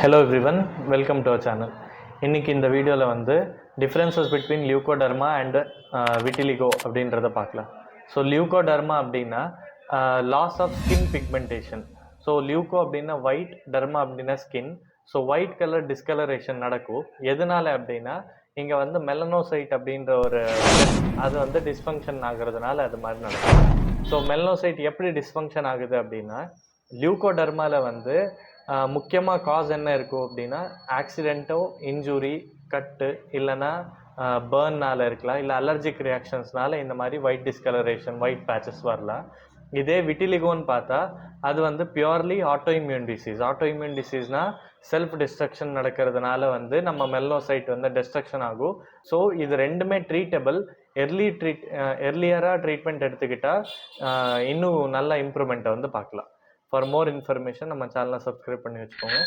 Hello everyone, welcome to our channel. இன்னைக்கு இந்த வீடியோவில் வந்து differences between leucoderma and vitiligo அப்படின்றத பார்க்கலாம். ஸோ லியூகோடர்மா அப்படின்னா loss of skin pigmentation. So leuco அப்படின்னா ஒயிட், டர்மா அப்படின்னா skin. So white colour discolouration நடக்கும். எதனால அப்படின்னா இங்கே வந்து மெலனோசைட் அப்படின்ற ஒரு அது வந்து டிஸ்ஃபங்க்ஷன் ஆகுறதுனால அது மாதிரி நடக்கும். ஸோ மெலனோசைட் எப்படி டிஸ்ஃபங்க்ஷன் ஆகுது அப்படின்னா லியூகோடர்மாவில் வந்து முக்கியமாக காஸ் என்ன இருக்கும் அப்படின்னா ஆக்சிடென்ட்டோ, இன்ஜுரி, கட்டு இல்லைன்னா பேர்னால் இருக்கலாம், இல்லை அலர்ஜிக் ரியாக்ஷன்ஸ்னால இந்த மாதிரி ஒயிட் டிஸ்கலரேஷன், ஒயிட் பேச்சஸ் வரலாம். இதே விட்டிலிகோன்னு பார்த்தா அது வந்து பியூர்லி ஆட்டோஇம்யூன் டிசீஸ். ஆட்டோஇம்யூன் டிசீஸ்னால் செல்ஃப் டிஸ்ட்ரக்ஷன் நடக்கிறதுனால வந்து நம்ம மெலனோசைட் வந்து டிஸ்ட்ரக்ஷன் ஆகும். ஸோ இது ரெண்டுமே ட்ரீட்டபிள். எர்லியராக ட்ரீட்மெண்ட் எடுத்துக்கிட்டால் இன்னும் நல்ல இம்ப்ரூவ்மெண்ட்டை வந்து பார்க்கலாம். ஃபார் மோர் இன்ஃபர்மேஷன் நம்ம சேனலை சப்ஸ்கிரைப் பண்ணி வச்சுக்கோங்க.